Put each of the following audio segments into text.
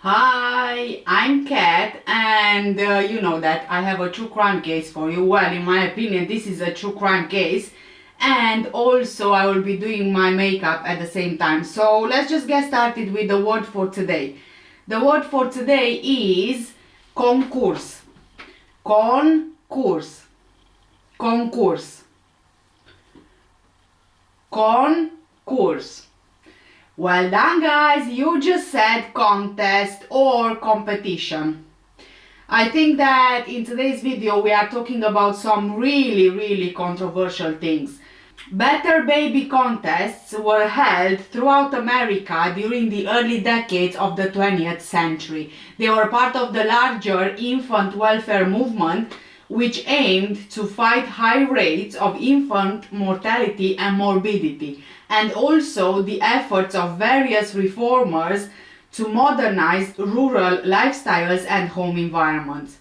Hi, I'm Kat, and you know that I have a true crime case for you. Well, in my opinion, this is a true crime case, and also I will be doing my makeup at the same time. So let's just get started with the word for today. The word for today is concurs. Concurs. Concurs. Concurs. Well done, guys, you just said contest or competition. I think that in today's video we are talking about some really controversial things. Better baby contests were held throughout America during the early decades of the 20th century. They were part of the larger infant welfare movement, which aimed to fight high rates of infant mortality and morbidity, and also the efforts of various reformers to modernize rural lifestyles and home environments.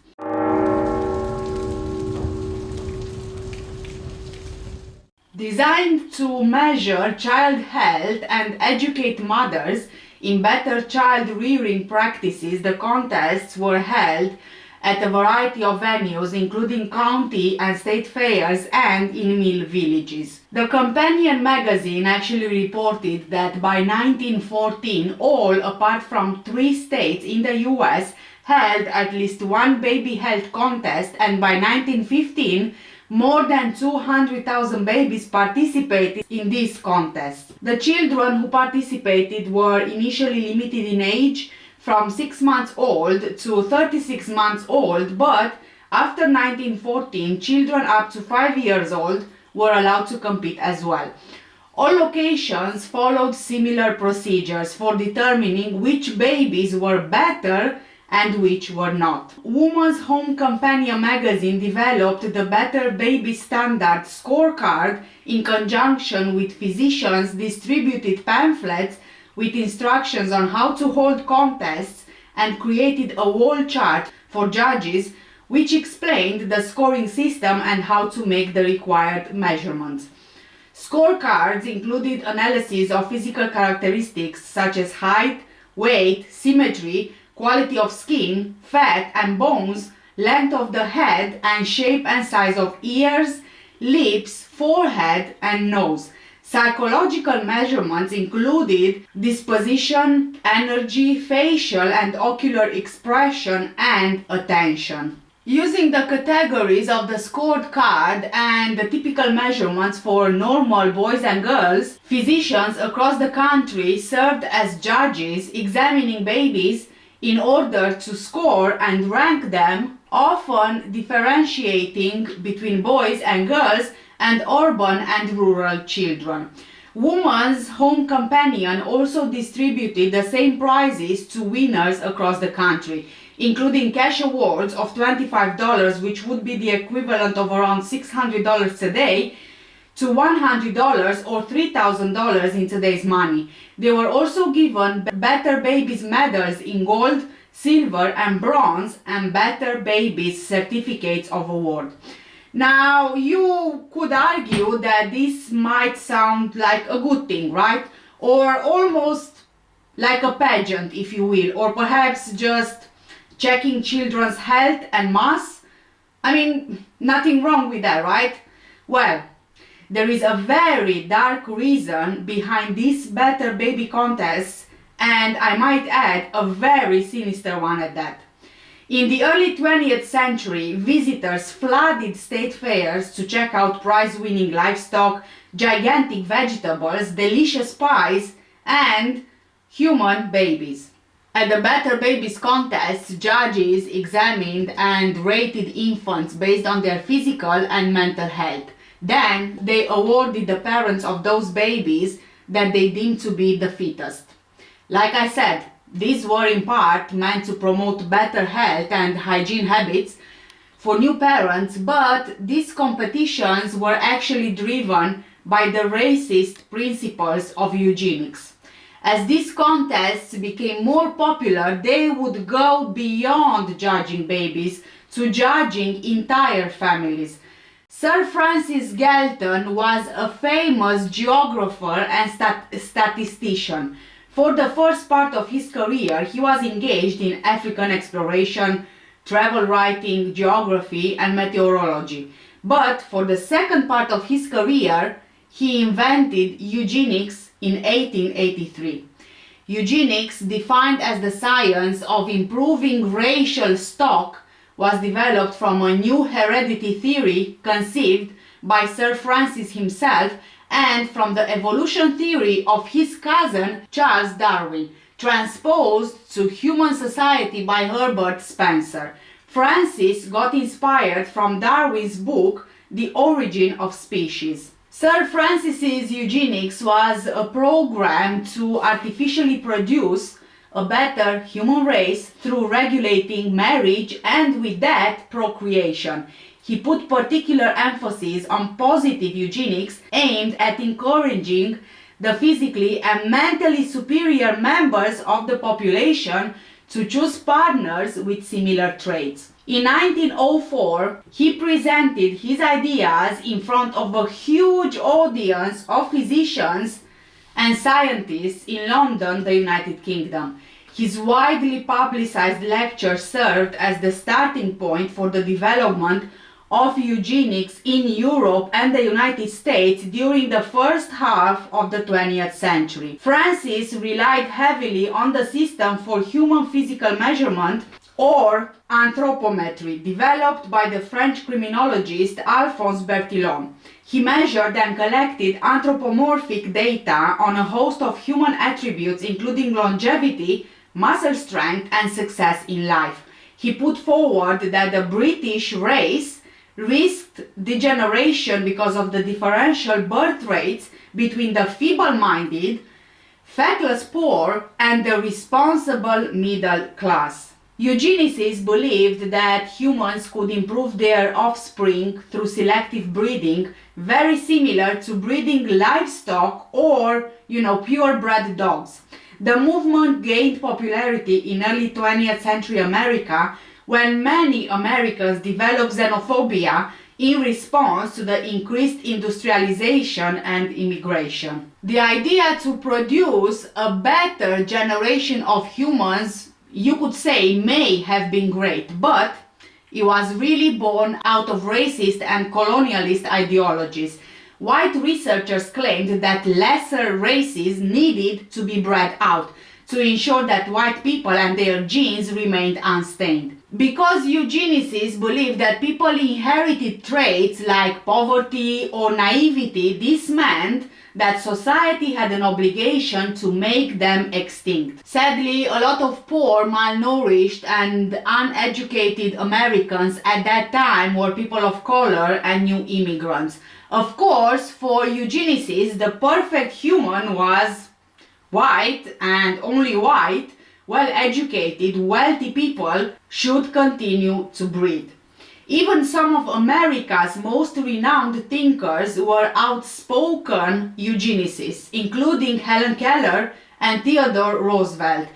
Designed to measure child health and educate mothers in better child rearing practices, the contests were held at a variety of venues, including county and state fairs and in mill villages. The companion magazine actually reported that by 1914, all apart from 3 states in the US held at least one baby health contest, and by 1915, more than 200,000 babies participated in these contests. The children who participated were initially limited in age from 6 months old to 36 months old, but after 1914, children up to 5 years old were allowed to compete as well. All locations followed similar procedures for determining which babies were better and which were not. Woman's Home Companion magazine developed the Better Baby Standard scorecard in conjunction with physicians' distributed pamphlets with instructions on how to hold contests, and created a wall chart for judges which explained the scoring system and how to make the required measurements. Scorecards included analysis of physical characteristics such as height, weight, symmetry, quality of skin, fat and bones, length of the head, and shape and size of ears, lips, forehead and nose. Psychological measurements included disposition, energy, facial and ocular expression, and attention. Using the categories of the scored card and the typical measurements for normal boys and girls, physicians across the country served as judges examining babies in order to score and rank them, often differentiating between boys and girls and urban and rural children. Woman's Home Companion also distributed the same prizes to winners across the country, including cash awards of $25, which would be the equivalent of around $600 today, to $100 or $3,000 in today's money. They were also given Better Babies medals in gold, silver and bronze, and Better Babies certificates of award. Now, you could argue that this might sound like a good thing, right? Or almost like a pageant, if you will, or perhaps just checking children's health and mass. I mean, nothing wrong with that, right? Well, there is a very dark reason behind these Better Baby contests, and I might add, a very sinister one at that. In the early 20th century, visitors flooded state fairs to check out prize-winning livestock, gigantic vegetables, delicious pies, and human babies. At the Better Babies contests, judges examined and rated infants based on their physical and mental health. Then, they awarded the parents of those babies that they deemed to be the fittest. Like I said, these were in part meant to promote better health and hygiene habits for new parents, but these competitions were actually driven by the racist principles of eugenics. As these contests became more popular, they would go beyond judging babies to judging entire families. Sir Francis Galton was a famous geographer and statistician. For the first part of his career, he was engaged in African exploration, travel writing, geography, and meteorology. But for the second part of his career, he invented eugenics in 1883. Eugenics, defined as the science of improving racial stock, was developed from a new heredity theory conceived by Sir Francis himself and from the evolution theory of his cousin Charles Darwin, transposed to human society by Herbert Spencer. Francis got inspired from Darwin's book The Origin of Species. Sir Francis's eugenics was a program to artificially produce a better human race through regulating marriage and with that procreation. He put particular emphasis on positive eugenics aimed at encouraging the physically and mentally superior members of the population to choose partners with similar traits. In 1904, he presented his ideas in front of a huge audience of physicians and scientists in London, the United Kingdom. His widely publicized lecture served as the starting point for the development of eugenics in Europe and the United States during the first half of the 20th century. Francis relied heavily on the system for human physical measurement, or anthropometry, developed by the French criminologist Alphonse Bertillon. He measured and collected anthropomorphic data on a host of human attributes including longevity, muscle strength, and success in life. He put forward that the British race risked degeneration because of the differential birth rates between the feeble-minded, feckless poor, and the responsible middle class. Eugenicists believed that humans could improve their offspring through selective breeding, very similar to breeding livestock or, purebred dogs. The movement gained popularity in early 20th century America when many Americans developed xenophobia in response to the increased industrialization and immigration. The idea to produce a better generation of humans, you could say, may have been great, but it was really born out of racist and colonialist ideologies. White researchers claimed that lesser races needed to be bred out to ensure that white people and their genes remained unstained. Because eugenicists believed that people inherited traits like poverty or naivety, this meant that society had an obligation to make them extinct. Sadly, a lot of poor, malnourished, and uneducated Americans at that time were people of color and new immigrants. Of course, for eugenicists, the perfect human was white and only white. Well-educated, wealthy people should continue to breed. Even some of America's most renowned thinkers were outspoken eugenicists, including Helen Keller and Theodore Roosevelt.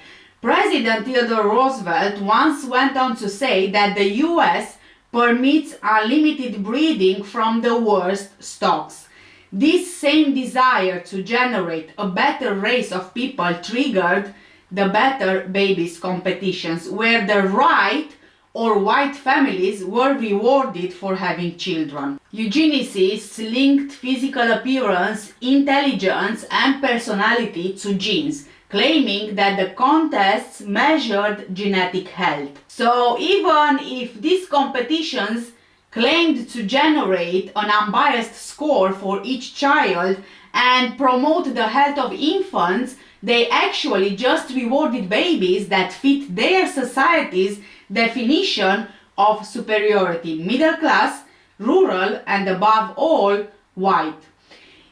President Theodore Roosevelt once went on to say that the US permits unlimited breeding from the worst stocks. This same desire to generate a better race of people triggered the Better Babies competitions, where the right or white families were rewarded for having children. Eugenicists linked physical appearance, intelligence, and personality to genes, claiming that the contests measured genetic health. So even if these competitions claimed to generate an unbiased score for each child and promote the health of infants, they actually just rewarded babies that fit their society's definition of superiority: middle class, rural, and above all, white.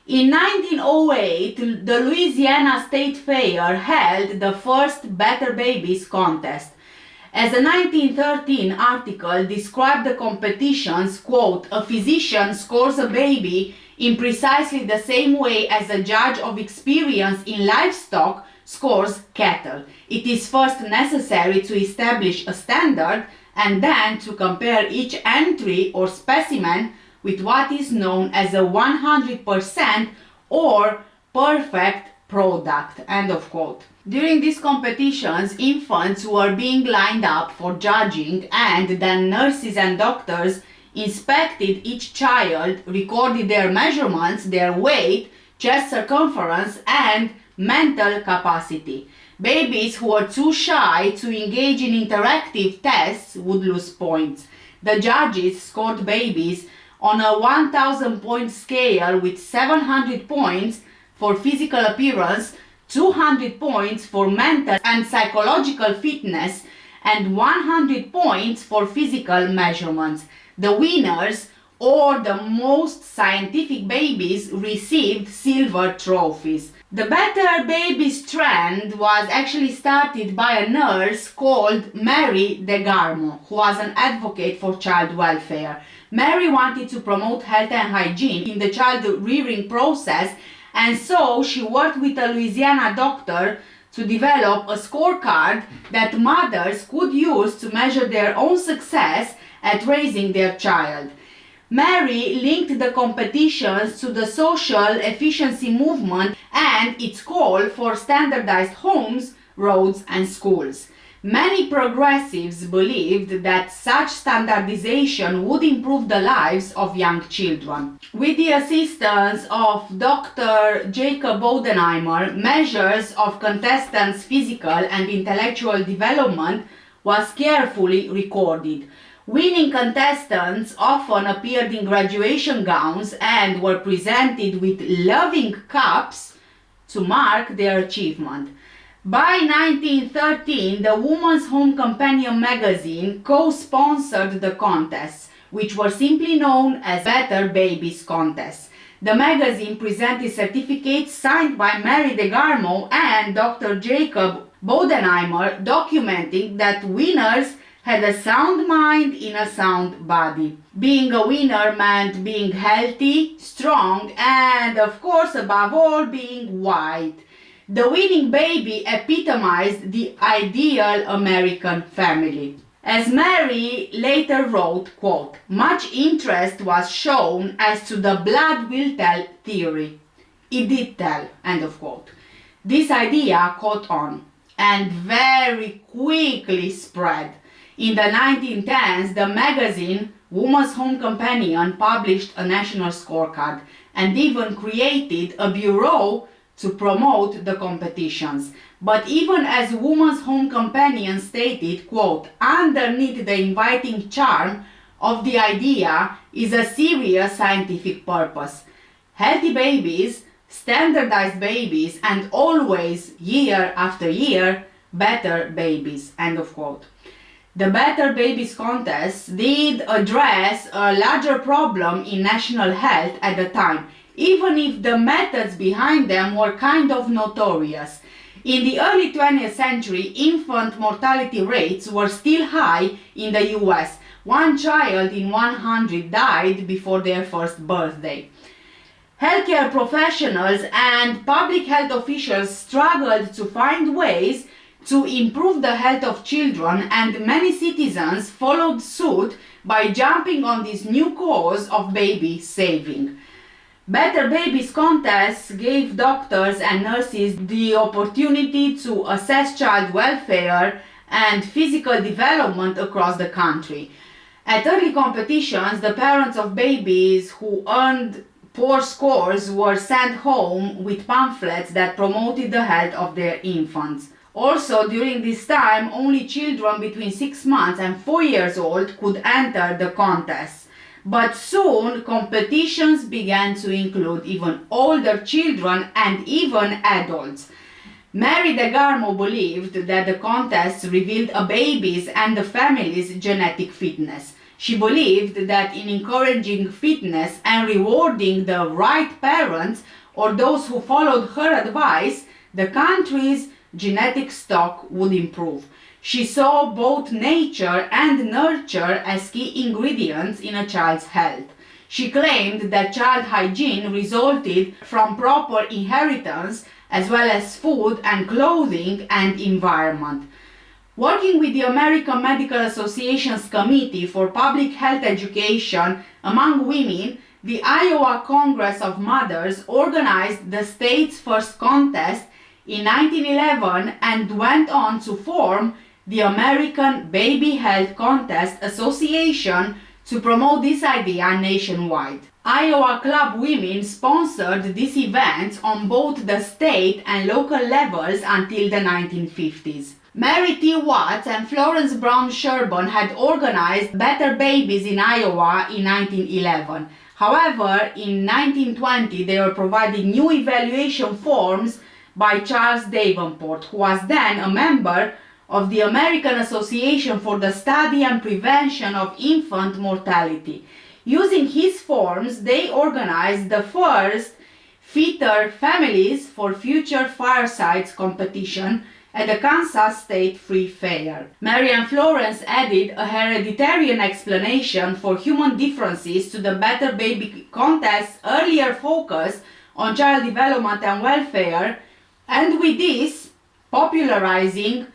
In 1908, the Louisiana State Fair held the first Better Babies contest. As a 1913 article described the competitions, quote, "A physician scores a baby in precisely the same way as a judge of experience in livestock scores cattle. It is first necessary to establish a standard and then to compare each entry or specimen with what is known as a 100% or perfect product," end of quote. During these competitions, infants were being lined up for judging, and then nurses and doctors inspected each child, recorded their measurements, their weight, chest circumference, and mental capacity. Babies who were too shy to engage in interactive tests would lose points. The judges scored babies on a 1,000-point scale with 700 points for physical appearance, 200 points for mental and psychological fitness, and 100 points for physical measurements. The winners, or the most scientific babies, received silver trophies. The Better Babies trend was actually started by a nurse called Mary DeGarmo, who was an advocate for child welfare. Mary wanted to promote health and hygiene in the child rearing process, and so she worked with a Louisiana doctor to develop a scorecard that mothers could use to measure their own success at raising their child. Mary linked the competitions to the social efficiency movement and its call for standardized homes, roads, and schools. Many progressives believed that such standardization would improve the lives of young children. With the assistance of Dr. Jacob Bodenheimer, measures of contestants' physical and intellectual development was carefully recorded. Winning contestants often appeared in graduation gowns and were presented with loving cups to mark their achievement. By 1913, the Woman's Home Companion magazine co-sponsored the contests, which were simply known as Better Babies contests. The magazine presented certificates signed by Mary DeGarmo and Dr. Jacob Bodenheimer, documenting that winners had a sound mind in a sound body. Being a winner meant being healthy, strong, and of course, above all, being white. The winning baby epitomized the ideal American family. As Mary later wrote, quote, "Much interest was shown as to the blood will tell theory. It did tell," end of quote. This idea caught on and very quickly spread. In the 1910s, the magazine Woman's Home Companion published a national scorecard and even created a bureau to promote the competitions. But even as Woman's Home Companion stated, quote, "Underneath the inviting charm of the idea is a serious scientific purpose. Healthy babies, standardized babies, and always, year after year, better babies," end of quote. The Better Babies contest did address a larger problem in national health at the time, even if the methods behind them were kind of notorious. In the early 20th century, infant mortality rates were still high in the US. One child in 100 died before their first birthday. Healthcare professionals and public health officials struggled to find ways to improve the health of children, and many citizens followed suit by jumping on this new cause of baby saving. Better Babies contests gave doctors and nurses the opportunity to assess child welfare and physical development across the country. At early competitions, the parents of babies who earned poor scores were sent home with pamphlets that promoted the health of their infants. Also, during this time, only children between 6 months and 4 years old could enter the contests. But soon, competitions began to include even older children and even adults. Mary DeGarmo believed that the contests revealed a baby's and the family's genetic fitness. She believed that in encouraging fitness and rewarding the right parents or those who followed her advice, the country's genetic stock would improve. She saw both nature and nurture as key ingredients in a child's health. She claimed that child hygiene resulted from proper inheritance as well as food and clothing and environment. Working with the American Medical Association's Committee for Public Health Education among women, the Iowa Congress of Mothers organized the state's first contest in 1911 and went on to form the American Baby Health Contest Association to promote this idea nationwide. Iowa Club Women sponsored these events on both the state and local levels until the 1950s. Mary T. Watts and Florence Brown Sherburne had organized Better Babies in Iowa in 1911. However, in 1920 they were providing new evaluation forms by Charles Davenport, who was then a member of the American Association for the Study and Prevention of Infant Mortality. Using his forms, they organized the first Feeder Families for Future Firesides competition at the Kansas State Free Fair. Mary and Florence added a hereditarian explanation for human differences to the Better Baby Contest's earlier focus on child development and welfare, and with this, popularizing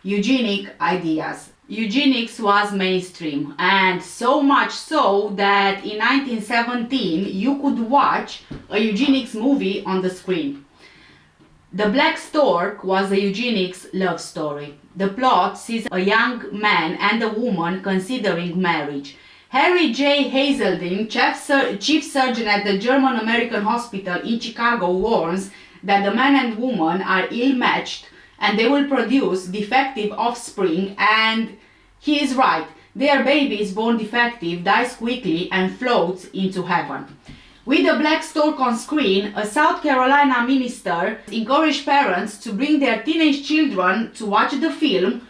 eugenic ideas. Eugenics was mainstream, and so much so that in 1917 you could watch a eugenics movie on the screen. The Black Stork was a eugenics love story. The plot sees a young man and a woman considering marriage. Harry J. Hazeldine, chief surgeon at the German-American hospital in Chicago, warns that the man and woman are ill-matched and they will produce defective offspring, and he is right. Their baby is born defective, dies quickly, and floats into heaven. With the Black Stork on screen, a South Carolina minister encouraged parents to bring their teenage children to watch the film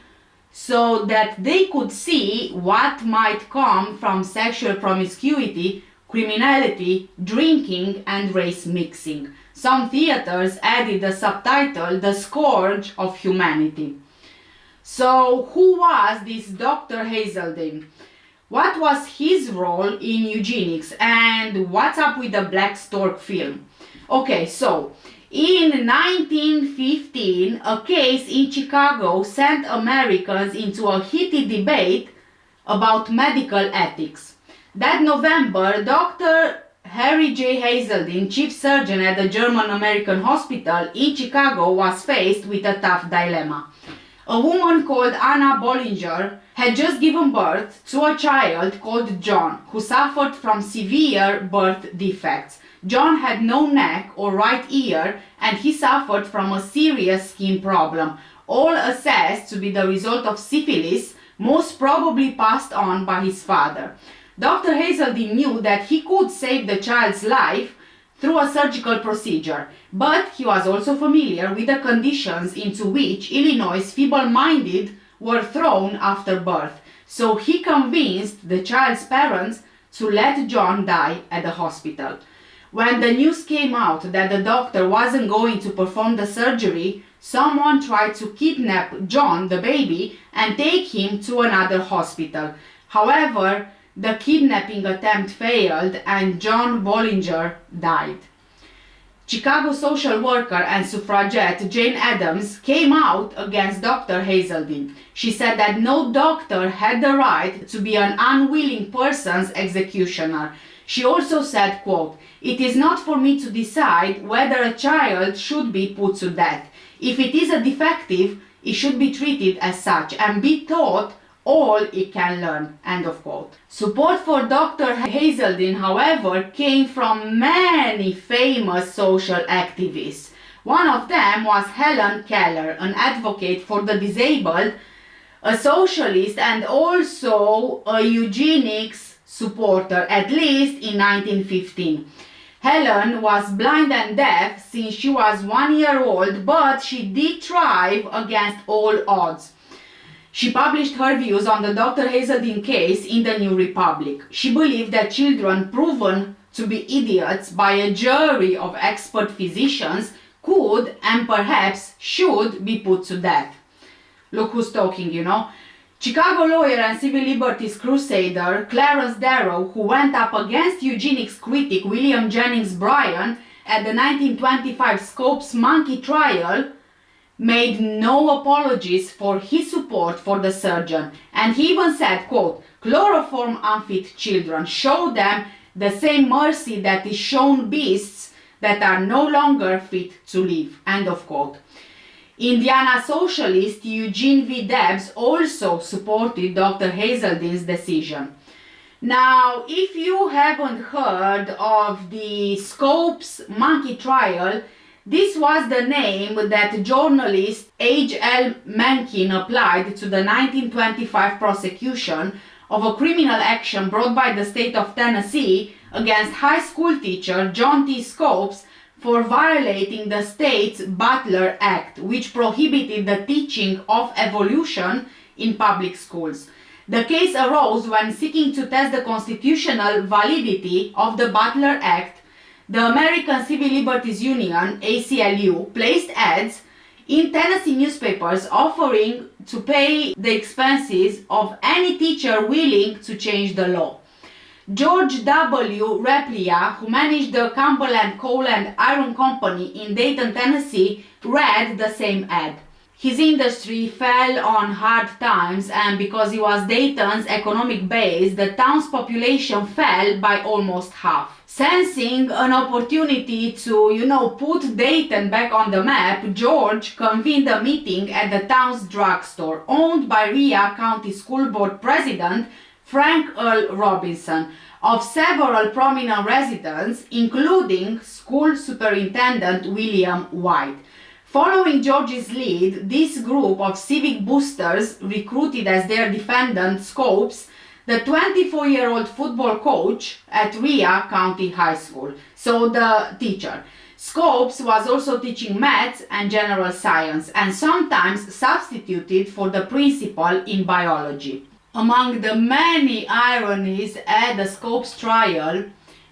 so that they could see what might come from sexual promiscuity, criminality, drinking, and race mixing. Some theaters added the subtitle, "The Scourge of Humanity." So, who was this Dr. Hazeldine? What was his role in eugenics, and what's up with the Black Stork film? Okay, so in 1915, a case in Chicago sent Americans into a heated debate about medical ethics. That November, Dr. Harry J. Hazeldine, chief surgeon at the German-American hospital in Chicago, was faced with a tough dilemma. A woman called Anna Bollinger had just given birth to a child called John, who suffered from severe birth defects. John had no neck or right ear, and he suffered from a serious skin problem, all assessed to be the result of syphilis, most probably passed on by his father. Dr. Hazeldine knew that he could save the child's life through a surgical procedure, but he was also familiar with the conditions into which Illinois' feeble-minded were thrown after birth, so he convinced the child's parents to let John die at the hospital. When the news came out that the doctor wasn't going to perform the surgery, someone tried to kidnap John, the baby, and take him to another hospital. However, the kidnapping attempt failed and John Bollinger died. Chicago social worker and suffragette Jane Addams came out against Dr. Hazeldine. She said that no doctor had the right to be an unwilling person's executioner. She also said, quote, "It is not for me to decide whether a child should be put to death. If it is a defective, it should be treated as such and be taught all it can learn," end of quote. Support for Dr. Hazeldine, however, came from many famous social activists. One of them was Helen Keller, an advocate for the disabled, a socialist, and also a eugenics supporter, at least in 1915. Helen was blind and deaf since she was 1 year old, but she did thrive against all odds. She published her views on the Dr. Hazeldine case in the New Republic. She believed that children proven to be idiots by a jury of expert physicians could and perhaps should be put to death. Look who's talking, you know. Chicago lawyer and civil liberties crusader Clarence Darrow, who went up against eugenics critic William Jennings Bryan at the 1925 Scopes monkey trial, made no apologies for his support for the surgeon, and he even said, quote, "Chloroform unfit children, show them the same mercy that is shown beasts that are no longer fit to live. End of quote. Indiana socialist Eugene V. Debs also supported Dr. Hazelden's decision. Now, if you haven't heard of the Scopes monkey trial, this was the name that journalist H.L. Mencken applied to the 1925 prosecution of a criminal action brought by the state of Tennessee against high school teacher John T. Scopes for violating the state's Butler Act, which prohibited the teaching of evolution in public schools. The case arose when seeking to test the constitutional validity of the Butler Act. The American Civil Liberties Union, ACLU, placed ads in Tennessee newspapers offering to pay the expenses of any teacher willing to change the law. George W. Replia, who managed the Cumberland Coal and Iron Company in Dayton, Tennessee, read the same ad. His industry fell on hard times, and because he was Dayton's economic base, the town's population fell by almost half. Sensing an opportunity to, put Dayton back on the map, George convened a meeting at the town's drugstore, owned by Rhea County School Board President Frank Earl Robinson, of several prominent residents, including school superintendent William White. Following George's lead, this group of civic boosters recruited as their defendant Scopes, the 24-year-old football coach at Rhea County High School, so the teacher. Scopes was also teaching maths and general science, and sometimes substituted for the principal in biology. Among the many ironies at the Scopes trial,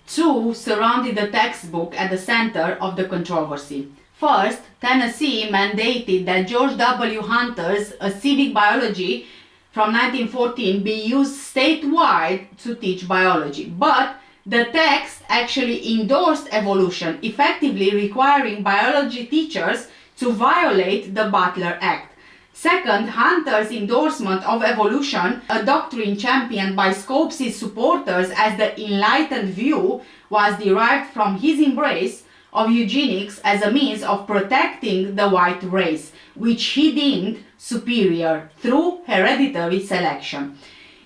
two surrounded the textbook at the center of the controversy. First, Tennessee mandated that George W. Hunter's A Civic Biology from 1914 be used statewide to teach biology, but the text actually endorsed evolution, effectively requiring biology teachers to violate the Butler Act. Second, Hunter's endorsement of evolution, a doctrine championed by Scopes' supporters as the enlightened view, was derived from his embrace of eugenics as a means of protecting the white race, which he deemed superior through hereditary selection.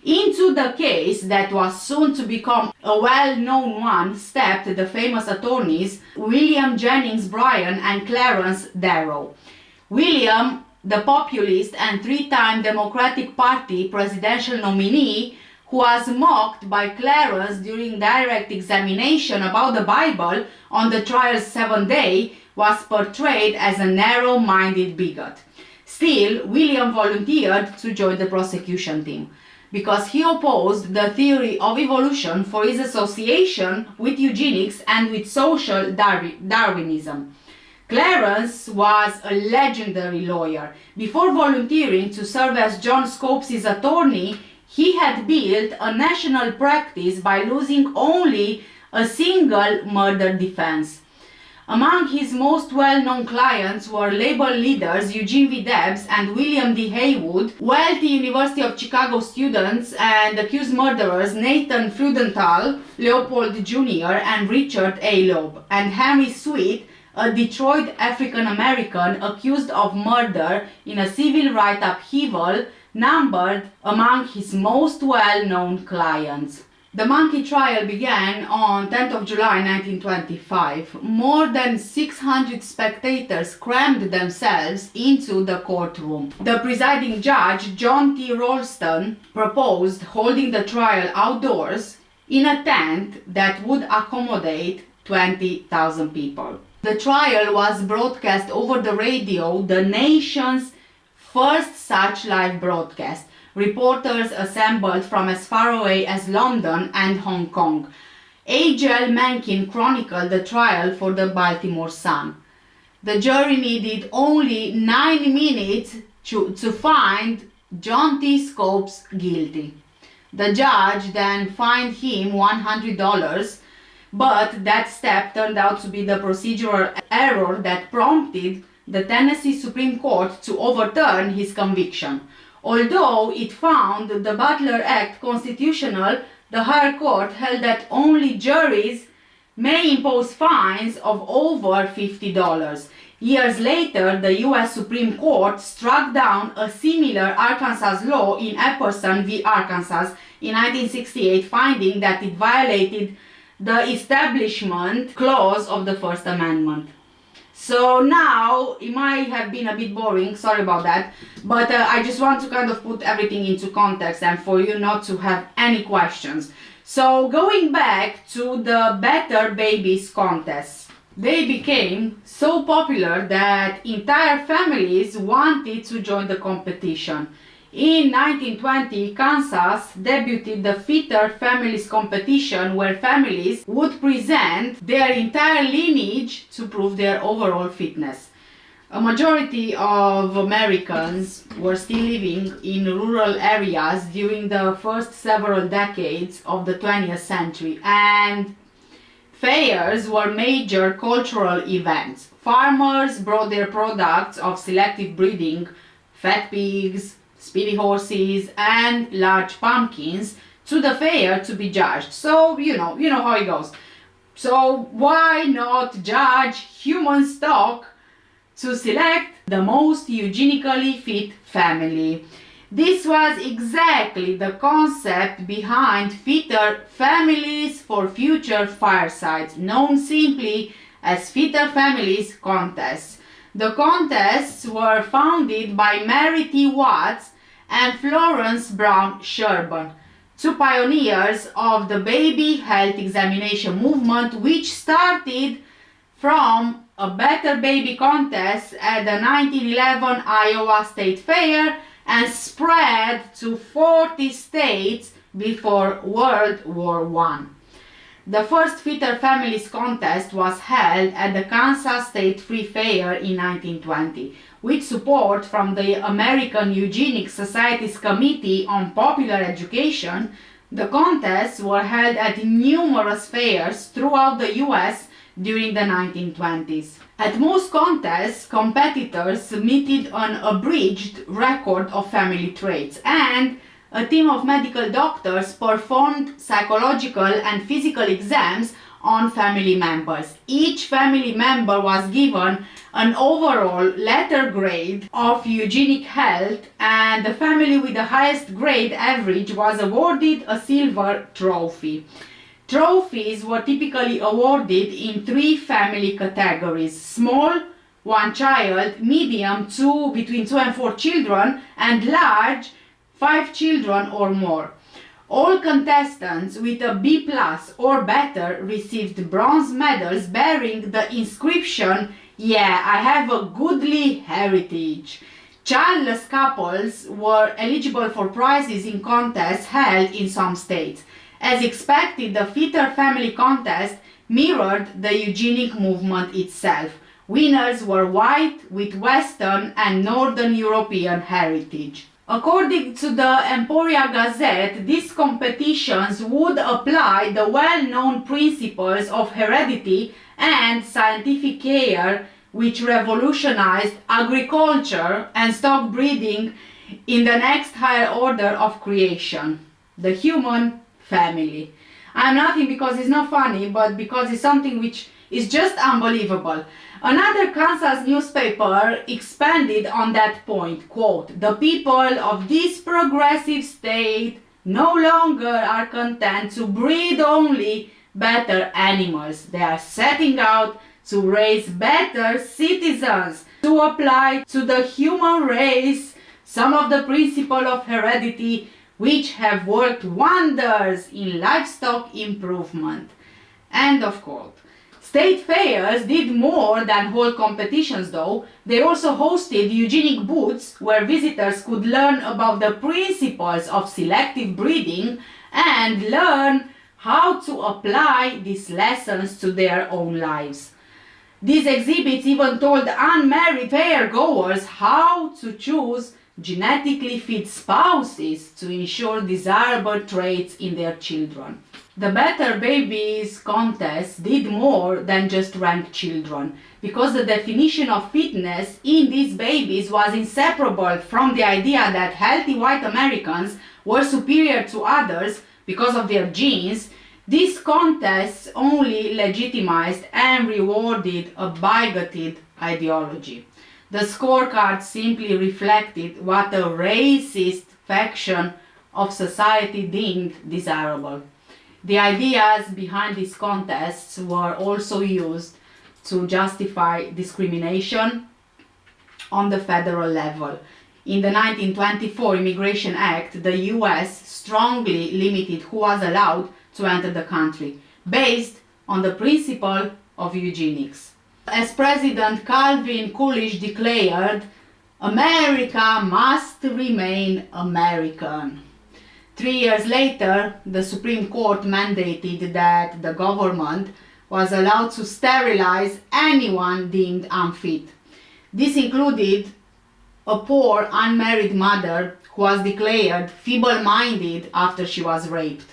Into the case that was soon to become a well-known one stepped the famous attorneys William Jennings Bryan and Clarence Darrow. William, the populist and three-time Democratic Party presidential nominee, who was mocked by Clarence during direct examination about the Bible on the trial's seventh day, was portrayed as a narrow-minded bigot. Still, William volunteered to join the prosecution team because he opposed the theory of evolution for his association with eugenics and with social Darwinism. Clarence was a legendary lawyer. Before volunteering to serve as John Scopes' attorney, he had built a national practice by losing only a single murder defense. Among his most well-known clients were labor leaders Eugene V. Debs and William D. Haywood, wealthy University of Chicago students, and accused murderers Nathan Freudenthal, Leopold Jr., and Richard A. Loeb, and Henry Sweet, a Detroit African-American accused of murder in a civil rights upheaval, numbered among his most well-known clients. The monkey trial began on 10th of July 1925. More than 600 spectators crammed themselves into the courtroom. The presiding judge, John T. Ralston, proposed holding the trial outdoors in a tent that would accommodate 20,000 people. The trial was broadcast over the radio, the nation's first such live broadcast. Reporters assembled from as far away as London and Hong Kong. H.L. Mencken chronicled the trial for the Baltimore Sun. The jury needed only 9 minutes to find John T. Scopes guilty. The judge then fined him $100, but that step turned out to be the procedural error that prompted the Tennessee Supreme Court to overturn his conviction. Although it found the Butler Act constitutional, the higher court held that only juries may impose fines of over $50. Years later, the U.S. Supreme Court struck down a similar Arkansas law in Epperson v. Arkansas in 1968, finding that it violated the Establishment Clause of the First Amendment. So now, it might have been a bit boring, sorry about that, but I just want to kind of put everything into context and for you not to have any questions. So going back to the Better Babies contest, they became so popular that entire families wanted to join the competition. In 1920, Kansas debuted the Fitter Families competition, where families would present their entire lineage to prove their overall fitness. A majority of Americans were still living in rural areas during the first several decades of the 20th century, and fairs were major cultural events. Farmers brought their products of selective breeding, fat pigs, speedy horses, and large pumpkins to the fair to be judged. So, you know how it goes. So why not judge human stock to select the most eugenically fit family? This was exactly the concept behind Fitter Families for Future Firesides, known simply as Fitter Families contests. The contests were founded by Mary T. Watts and Florence Brown Sherburne, two pioneers of the baby health examination movement, which started from a Better Baby contest at the 1911 Iowa State Fair and spread to 40 states before World War I. The first Fitter Families contest was held at the Kansas State Free Fair in 1920. With support from the American Eugenics Society's Committee on Popular Education, the contests were held at numerous fairs throughout the US during the 1920s. At most contests, competitors submitted an abridged record of family traits, and a team of medical doctors performed psychological and physical exams on family members. Each family member was given an overall letter grade of eugenic health, and the family with the highest grade average was awarded a silver trophy. Trophies were typically awarded in 3 family categories: small, 1 child; medium, between 2 and 4 children; and large, 5 children or more. All contestants with a B+ or better received bronze medals bearing the inscription, "Yeah, I have a goodly heritage." Childless couples were eligible for prizes in contests held in some states. As expected, the Fitter Family contest mirrored the eugenic movement itself. Winners were white with Western and Northern European heritage. According to the Emporia Gazette, these competitions would apply the well-known principles of heredity and scientific care, which revolutionized agriculture and stock breeding in the next higher order of creation, the human family. I'm laughing because it's not funny, but because it's something which is just unbelievable. Another Kansas newspaper expanded on that point, quote, "The people of this progressive state no longer are content to breed only better animals. They are setting out to raise better citizens, to apply to the human race some of the principles of heredity which have worked wonders in livestock improvement." End of quote. State fairs did more than hold competitions though. They also hosted eugenic booths where visitors could learn about the principles of selective breeding and learn how to apply these lessons to their own lives. These exhibits even told unmarried fairgoers how to choose genetically fit spouses to ensure desirable traits in their children. The Better Babies contest did more than just rank children, because the definition of fitness in these babies was inseparable from the idea that healthy white Americans were superior to others because of their genes. These contests only legitimized and rewarded a bigoted ideology. The scorecard simply reflected what a racist faction of society deemed desirable. The ideas behind these contests were also used to justify discrimination on the federal level. In the 1924 Immigration Act, the US strongly limited who was allowed to enter the country, based on the principle of eugenics. As President Calvin Coolidge declared, America must remain American. 3 years later, the Supreme Court mandated that the government was allowed to sterilize anyone deemed unfit. This included a poor unmarried mother who was declared feeble-minded after she was raped.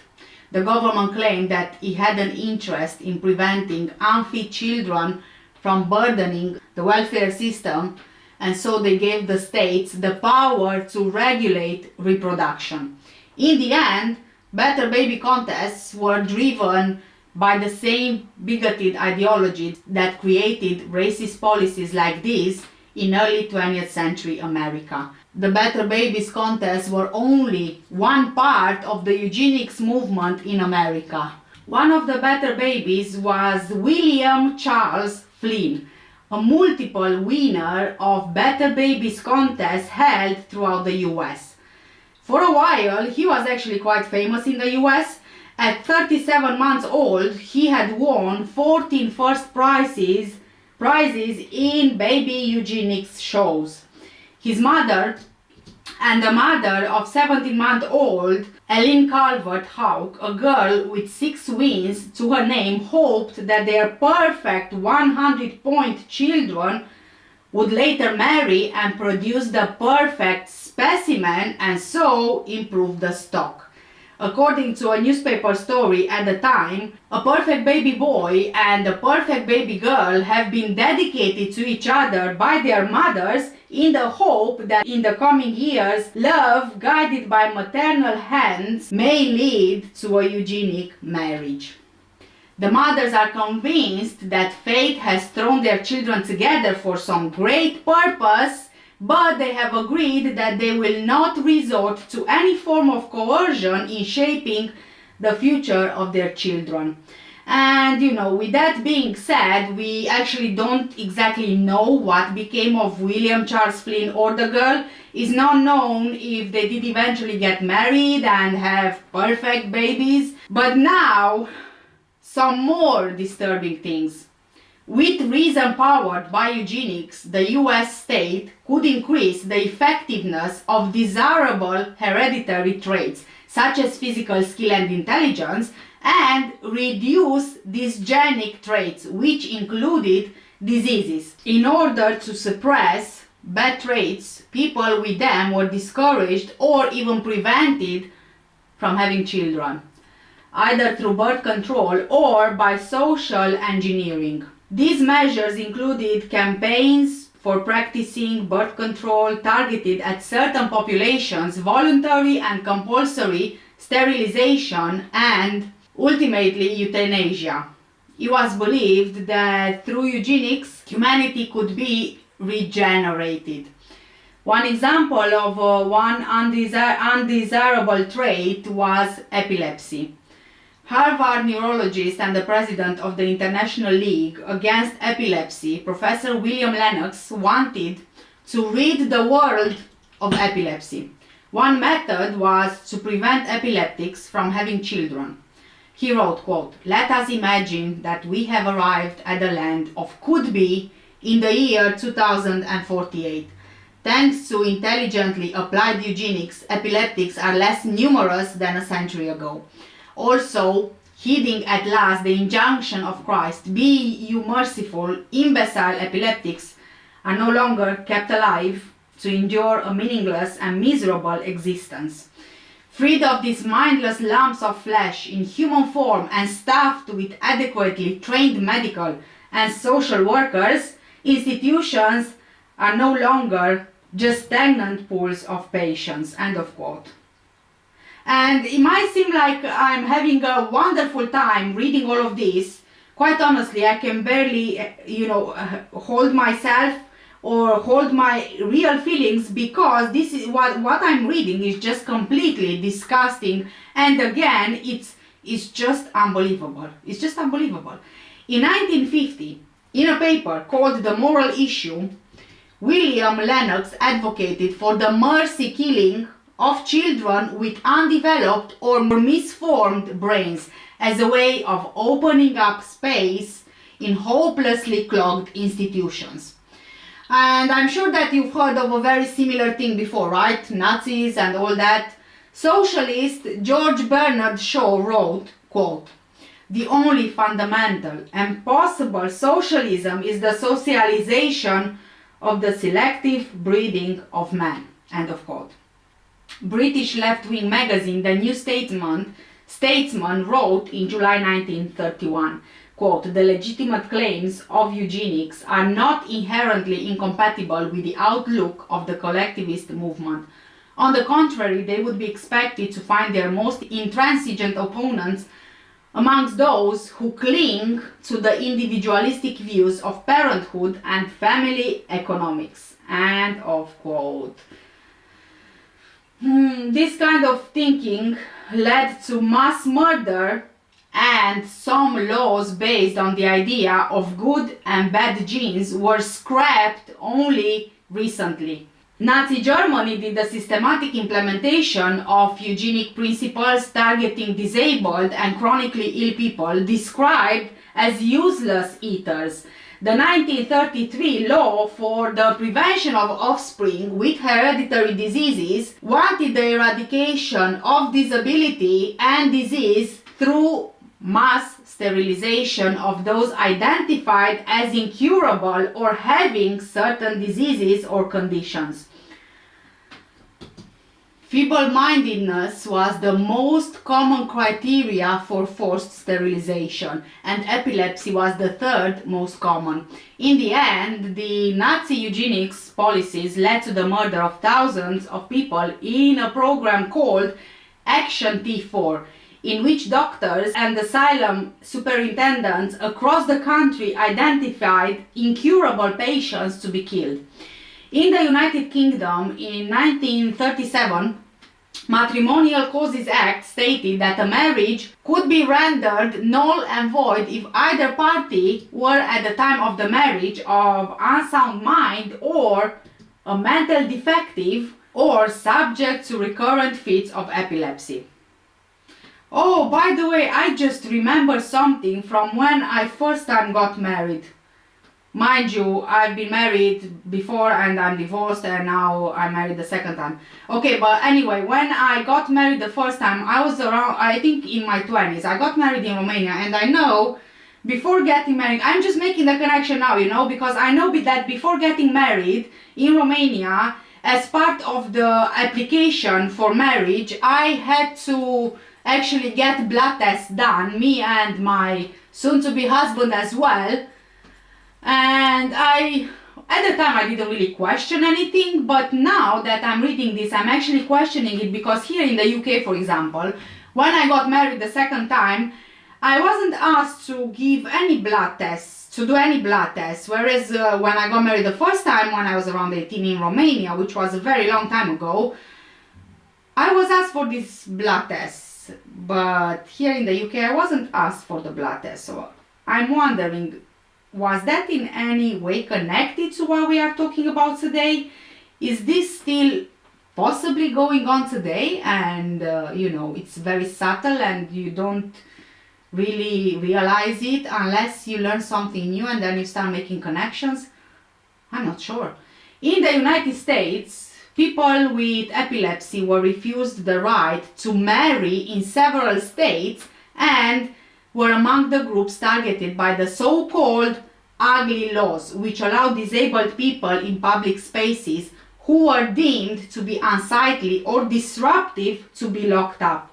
The government claimed that it had an interest in preventing unfit children from burdening the welfare system, and so they gave the states the power to regulate reproduction. In the end, better baby contests were driven by the same bigoted ideology that created racist policies like this in early 20th century America. The Better Babies contests were only one part of the eugenics movement in America. One of the Better Babies was William Charles Flynn, a multiple winner of Better Babies contests held throughout the US. For a while, he was actually quite famous in the US. At 37 months old, he had won 14 first prizes in baby eugenics shows. His mother and the mother of 17-month-old Ellen Calvert Houck, a girl with 6 wins to her name, hoped that their perfect 100-point children would later marry and produce the perfect specimen and so improve the stock. According to a newspaper story at the time, a perfect baby boy and a perfect baby girl have been dedicated to each other by their mothers in the hope that in the coming years, love guided by maternal hands may lead to a eugenic marriage. The mothers are convinced that fate has thrown their children together for some great purpose, but they have agreed that they will not resort to any form of coercion in shaping the future of their children. And with that being said, we actually don't exactly know what became of William Charles Flynn or the girl. It's not known if they did eventually get married and have perfect babies. But now, some more disturbing things. With reason powered by eugenics, the US state could increase the effectiveness of desirable hereditary traits, such as physical skill and intelligence, and reduce dysgenic traits, which included diseases. In order to suppress bad traits, people with them were discouraged or even prevented from having children, either through birth control or by social engineering. These measures included campaigns for practicing birth control targeted at certain populations, voluntary and compulsory sterilization, and ultimately euthanasia. It was believed that through eugenics, humanity could be regenerated. One example of one undesirable trait was epilepsy. Harvard neurologist and the president of the International League Against Epilepsy, Professor William Lennox, wanted to rid the world of epilepsy. One method was to prevent epileptics from having children. He wrote, quote, "Let us imagine that we have arrived at the land of could be in the year 2048. Thanks to intelligently applied eugenics, epileptics are less numerous than a century ago. Also, heeding at last the injunction of Christ, be you merciful, imbecile epileptics are no longer kept alive to endure a meaningless and miserable existence. Freed of these mindless lumps of flesh in human form and staffed with adequately trained medical and social workers, institutions are no longer just stagnant pools of patients." End of quote. And it might seem like I'm having a wonderful time reading all of this. Quite honestly, I can barely, hold myself or hold my real feelings, because this is what I'm reading is just completely disgusting. And again, it's just unbelievable. It's just unbelievable. In 1950, in a paper called The Moral Issue, William Lennox advocated for the mercy killing of children with undeveloped or misformed brains as a way of opening up space in hopelessly clogged institutions. And I'm sure that you've heard of a very similar thing before, right? Nazis and all that. Socialist George Bernard Shaw wrote, quote, "The only fundamental and possible socialism is the socialization of the selective breeding of man." End of quote. British left-wing magazine The New Statesman wrote in July 1931, quote, "The legitimate claims of eugenics are not inherently incompatible with the outlook of the collectivist movement. On the contrary, they would be expected to find their most intransigent opponents amongst those who cling to the individualistic views of parenthood and family economics." End of quote. This kind of thinking led to mass murder and some laws based on the idea of good and bad genes were scrapped only recently. Nazi Germany did a systematic implementation of eugenic principles targeting disabled and chronically ill people described as useless eaters. The 1933 law for the prevention of offspring with hereditary diseases wanted the eradication of disability and disease through mass sterilization of those identified as incurable or having certain diseases or conditions. Feeble-mindedness was the most common criteria for forced sterilization, and epilepsy was the third most common. In the end, the Nazi eugenics policies led to the murder of thousands of people in a program called Action T4, in which doctors and asylum superintendents across the country identified incurable patients to be killed. In the United Kingdom, in 1937, Matrimonial Causes Act stated that a marriage could be rendered null and void if either party were at the time of the marriage of unsound mind or a mental defective or subject to recurrent fits of epilepsy. Oh, by the way, I just remember something from when I first time got married. Mind you, I've been married before and I'm divorced, and now I'm married the second time. Okay, but anyway, when I got married the first time, I was around, I think in my 20s. I got married in Romania, and I know before getting married, I'm just making the connection now, because I know that before getting married in Romania, as part of the application for marriage, I had to actually get blood tests done, me and my soon-to-be husband as well. And at the time I didn't really question anything, but now that I'm reading this, I'm actually questioning it, because here in the UK, for example, when I got married the second time, I wasn't asked to give any blood tests, to do any blood tests, whereas when I got married the first time, when I was around 18 in Romania, which was a very long time ago, I was asked for these blood tests, but here in the UK I wasn't asked for the blood test. So I'm wondering, was that in any way connected to what we are talking about today? Is this still possibly going on today? And it's very subtle and you don't really realize it unless you learn something new and then you start making connections? I'm not sure. In the United States, people with epilepsy were refused the right to marry in several states and were among the groups targeted by the so-called ugly laws, which allow disabled people in public spaces who were deemed to be unsightly or disruptive to be locked up.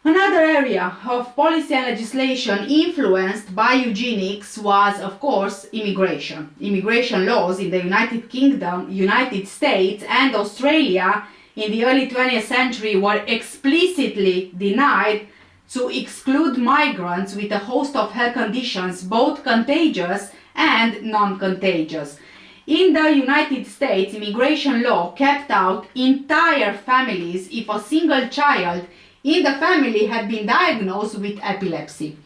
Another area of policy and legislation influenced by eugenics was, of course, immigration. Immigration laws in the United Kingdom, United States and Australia in the early 20th century were explicitly denied to exclude migrants with a host of health conditions, both contagious and non-contagious. In the United States, immigration law kept out entire families if a single child in the family had been diagnosed with epilepsy.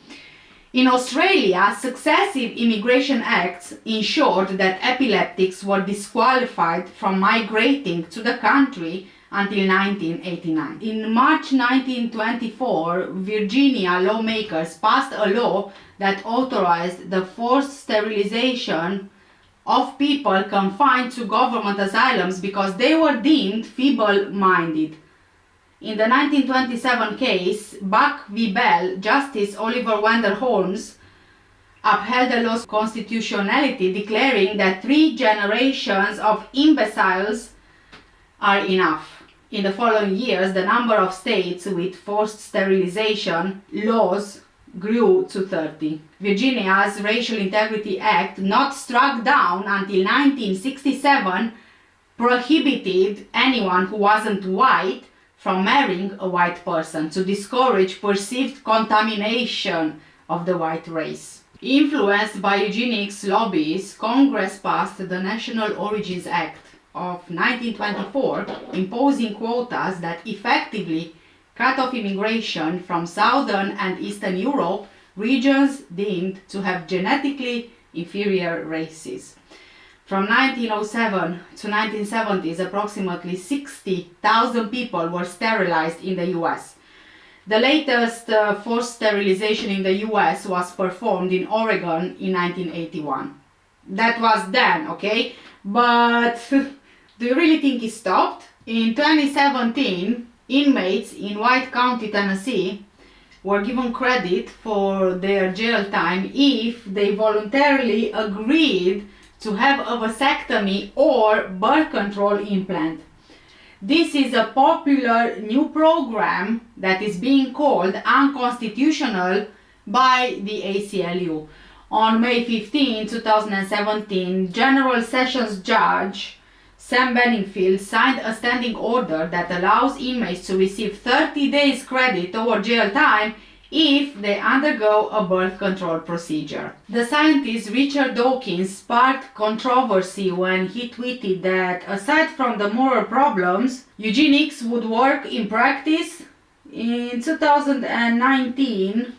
In Australia, successive immigration acts ensured that epileptics were disqualified from migrating to the country until 1989. In March 1924, Virginia lawmakers passed a law that authorized the forced sterilization of people confined to government asylums because they were deemed feeble-minded. In the 1927 case, Buck v. Bell, Justice Oliver Wendell Holmes upheld the law's constitutionality, declaring that 3 generations of imbeciles are enough. In the following years, the number of states with forced sterilization laws grew to 30. Virginia's Racial Integrity Act, not struck down until 1967, prohibited anyone who wasn't white from marrying a white person to discourage perceived contamination of the white race. Influenced by eugenics lobbies, Congress passed the National Origins Act of 1924, imposing quotas that effectively cut off immigration from Southern and Eastern Europe, regions deemed to have genetically inferior races. From 1907 to 1970s, approximately 60,000 people were sterilized in the US. The latest forced sterilization in the US was performed in Oregon in 1981. That was then, okay? But do you really think it stopped? In 2017, inmates in White County, Tennessee were given credit for their jail time if they voluntarily agreed to have a vasectomy or birth control implant. This is a popular new program that is being called unconstitutional by the ACLU. On May 15, 2017, General Sessions Judge Sam Benningfield signed a standing order that allows inmates to receive 30 days credit toward jail time if they undergo a birth control procedure. The scientist Richard Dawkins sparked controversy when he tweeted that aside from the moral problems, eugenics would work in practice. In 2019,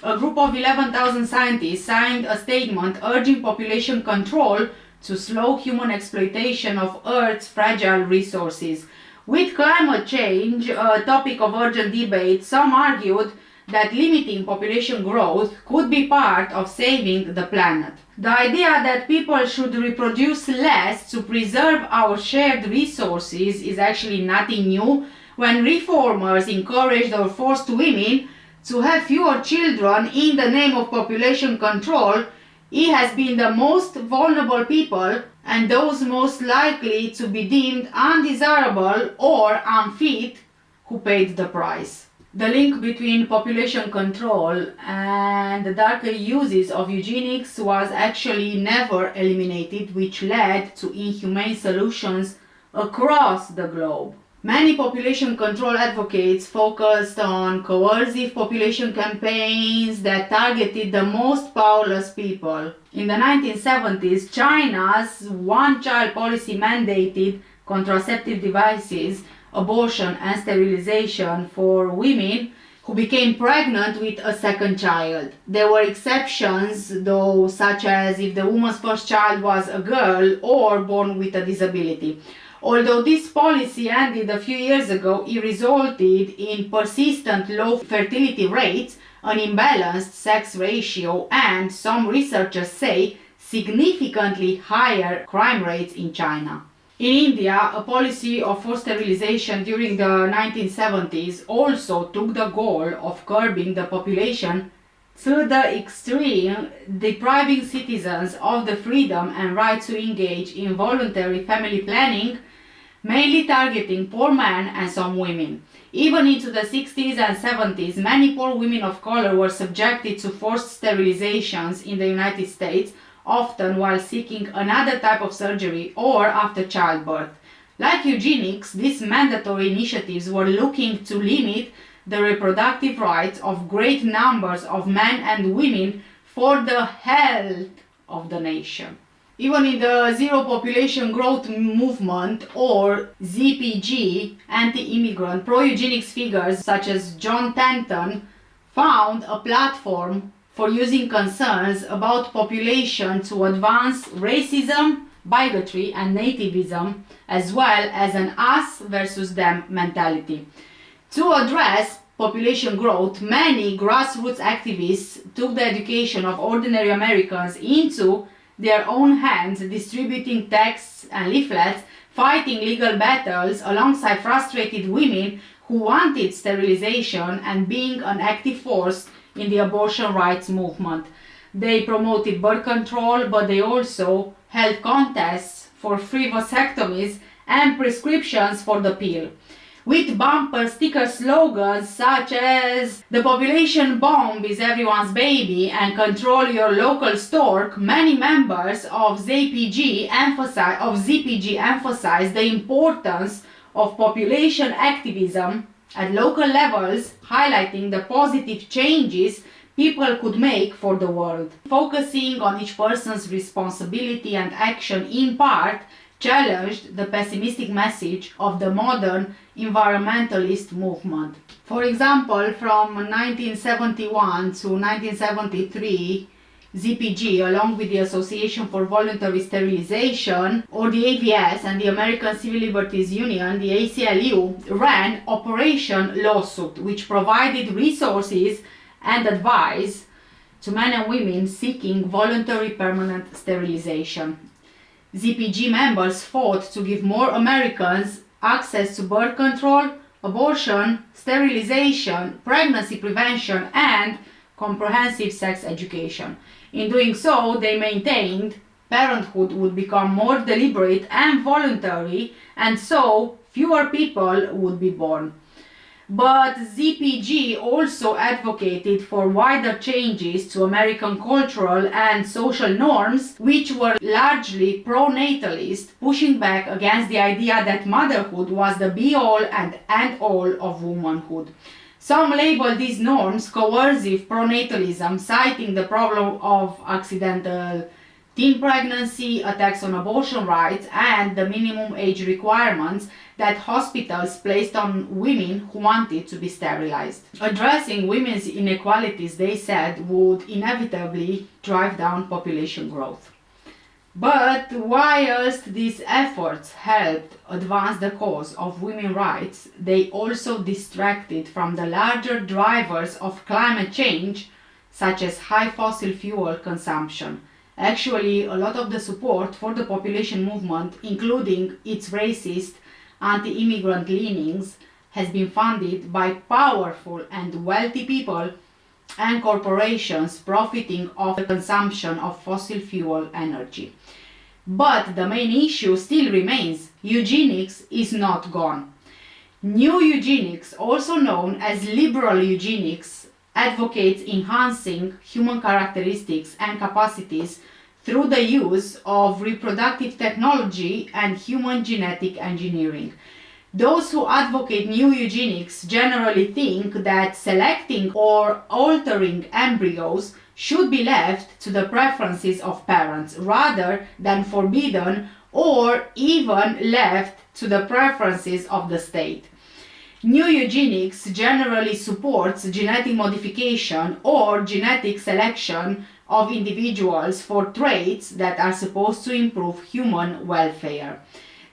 a group of 11,000 scientists signed a statement urging population control to slow human exploitation of Earth's fragile resources. With climate change a topic of urgent debate, some argued that limiting population growth could be part of saving the planet. The idea that people should reproduce less to preserve our shared resources is actually nothing new. When reformers encouraged or forced women to have fewer children in the name of population control, it has been the most vulnerable people and those most likely to be deemed undesirable or unfit who paid the price. The link between population control and the darker uses of eugenics was actually never eliminated, which led to inhumane solutions across the globe. Many population control advocates focused on coercive population campaigns that targeted the most powerless people. In the 1970s, China's one-child policy mandated contraceptive devices, abortion and sterilization for women who became pregnant with a second child. There were exceptions though, such as if the woman's first child was a girl or born with a disability. Although this policy ended a few years ago, it resulted in persistent low fertility rates, an imbalanced sex ratio, and some researchers say significantly higher crime rates in China. In India, a policy of forced sterilization during the 1970s also took the goal of curbing the population to the extreme, depriving citizens of the freedom and right to engage in voluntary family planning, mainly targeting poor men and some women. Even into the 60s and 70s, many poor women of color were subjected to forced sterilizations in the United States, often while seeking another type of surgery or after childbirth. Like eugenics, these mandatory initiatives were looking to limit the reproductive rights of great numbers of men and women for the health of the nation. Even in the Zero Population Growth Movement, or ZPG, anti-immigrant pro-eugenics figures such as John Tanton found a platform for using concerns about population to advance racism, bigotry and nativism, as well as an us versus them mentality. To address population growth, many grassroots activists took the education of ordinary Americans into their own hands, distributing texts and leaflets, fighting legal battles alongside frustrated women who wanted sterilization, and being an active force in the abortion rights movement. They promoted birth control, but they also held contests for free vasectomies and prescriptions for the pill, with bumper sticker slogans such as "The population bomb is everyone's baby" and "Control your local stork." Many members of ZPG emphasized the importance of population activism at local levels, highlighting the positive changes people could make for the world. Focusing on each person's responsibility and action, in part challenged the pessimistic message of the modern environmentalist movement. For example, from 1971 to 1973, ZPG, along with the Association for Voluntary Sterilization, or the AVS, and the American Civil Liberties Union, the ACLU, ran Operation Lawsuit, which provided resources and advice to men and women seeking voluntary permanent sterilization. ZPG members fought to give more Americans access to birth control, abortion, sterilization, pregnancy prevention, and comprehensive sex education. In doing so, they maintained parenthood would become more deliberate and voluntary, and so fewer people would be born. But ZPG also advocated for wider changes to American cultural and social norms, which were largely pro-natalist, pushing back against the idea that motherhood was the be-all and end-all of womanhood. Some label these norms coercive pronatalism, citing the problem of accidental teen pregnancy, attacks on abortion rights, and the minimum age requirements that hospitals placed on women who wanted to be sterilized. Addressing women's inequalities, they said, would inevitably drive down population growth. But whilst these efforts helped advance the cause of women's rights, they also distracted from the larger drivers of climate change, such as high fossil fuel consumption. Actually, a lot of the support for the population movement, including its racist, anti-immigrant leanings, has been funded by powerful and wealthy people and corporations profiting off the consumption of fossil fuel energy. But the main issue still remains: eugenics is not gone. New eugenics, also known as liberal eugenics, advocates enhancing human characteristics and capacities through the use of reproductive technology and human genetic engineering. Those who advocate new eugenics generally think that selecting or altering embryos should be left to the preferences of parents rather than forbidden or even left to the preferences of the state. New eugenics generally supports genetic modification or genetic selection of individuals for traits that are supposed to improve human welfare.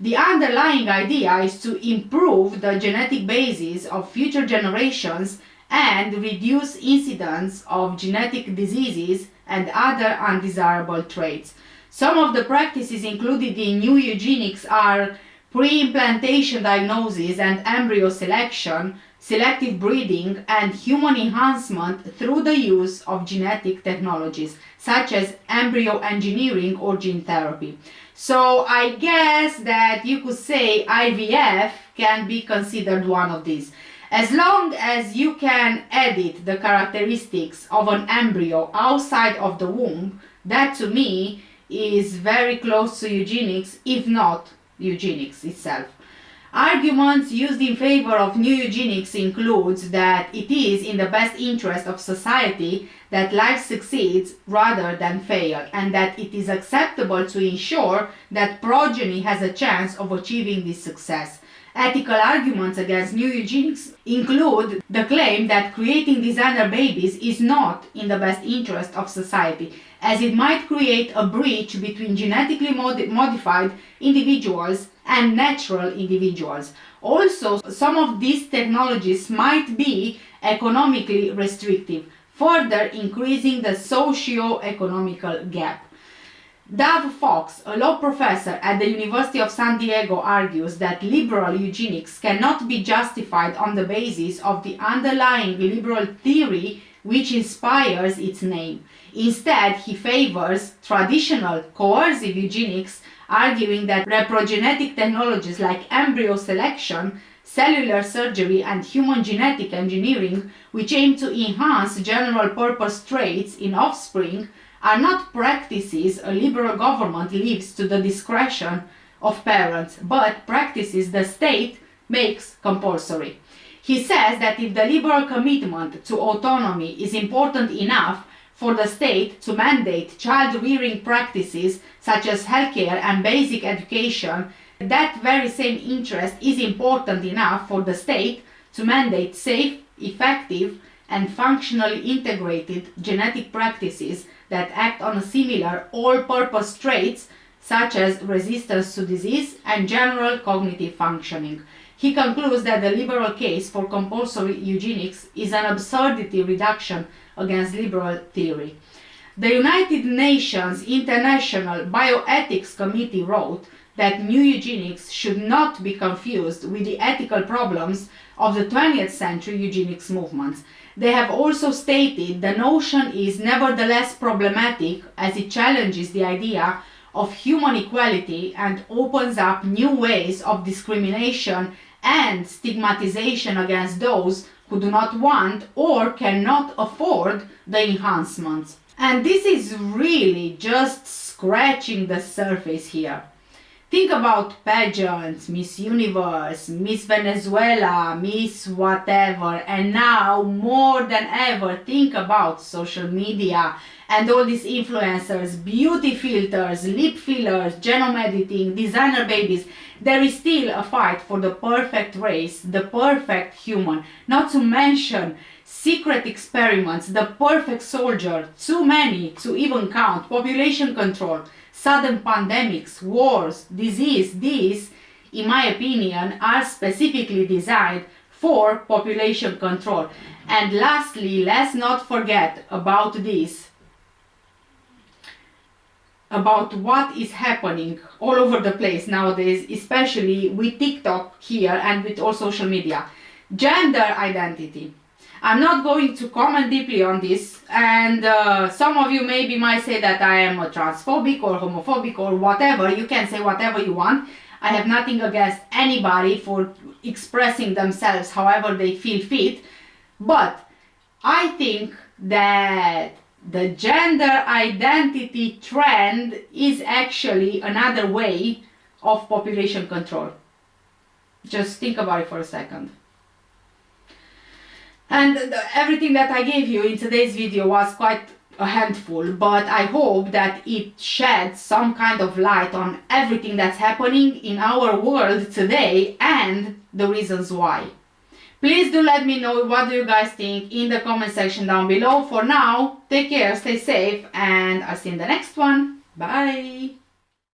The underlying idea is to improve the genetic basis of future generations and reduce incidence of genetic diseases and other undesirable traits. Some of the practices included in new eugenics are pre-implantation diagnosis and embryo selection, selective breeding, and human enhancement through the use of genetic technologies, such as embryo engineering or gene therapy. So I guess that you could say IVF can be considered one of these. As long as you can edit the characteristics of an embryo outside of the womb, that to me is very close to eugenics, if not eugenics itself. Arguments used in favor of new eugenics includes that it is in the best interest of society that life succeeds rather than fail, and that it is acceptable to ensure that progeny has a chance of achieving this success. Ethical arguments against new eugenics include the claim that creating designer babies is not in the best interest of society, as it might create a breach between genetically modified individuals and natural individuals. Also, some of these technologies might be economically restrictive, further increasing the socio-economical gap. Dave Fox, a law professor at the University of San Diego, argues that liberal eugenics cannot be justified on the basis of the underlying liberal theory which inspires its name. Instead, he favors traditional coercive eugenics, arguing that reprogenetic technologies like embryo selection, cellular surgery, and human genetic engineering, which aim to enhance general purpose traits in offspring, are not practices a liberal government leaves to the discretion of parents, but practices the state makes compulsory. He says that if the liberal commitment to autonomy is important enough for the state to mandate child-rearing practices such as healthcare and basic education, that very same interest is important enough for the state to mandate safe, effective, and functionally integrated genetic practices that act on similar all-purpose traits such as resistance to disease and general cognitive functioning. He concludes that the liberal case for compulsory eugenics is an absurdity reduction against liberal theory. The United Nations International Bioethics Committee wrote that new eugenics should not be confused with the ethical problems of the 20th century eugenics movements. They have also stated the notion is nevertheless problematic as it challenges the idea of human equality and opens up new ways of discrimination and stigmatization against those who do not want or cannot afford the enhancements. And this is really just scratching the surface here. Think about pageants, Miss Universe, Miss Venezuela, Miss whatever, and now more than ever think about social media and all these influencers, beauty filters, lip fillers, genome editing, designer babies. There is still a fight for the perfect race, the perfect human, not to mention secret experiments, the perfect soldier, too many to even count, population control, sudden pandemics, wars, disease. These, in my opinion, are specifically designed for population control. And lastly, let's not forget about this, about what is happening all over the place nowadays, especially with TikTok here and with all social media. Gender identity. I'm not going to comment deeply on this, and some of you maybe might say that I am a transphobic or homophobic or whatever. You can say whatever you want. I have nothing against anybody for expressing themselves however they feel fit, but I think that the gender identity trend is actually another way of population control. Just think about it for a second. And everything that I gave you in today's video was quite a handful, but I hope that it sheds some kind of light on everything that's happening in our world today and the reasons why. Please do let me know what do you guys think in the comment section down below. For now, take care, stay safe, and I'll see you in the next one. Bye!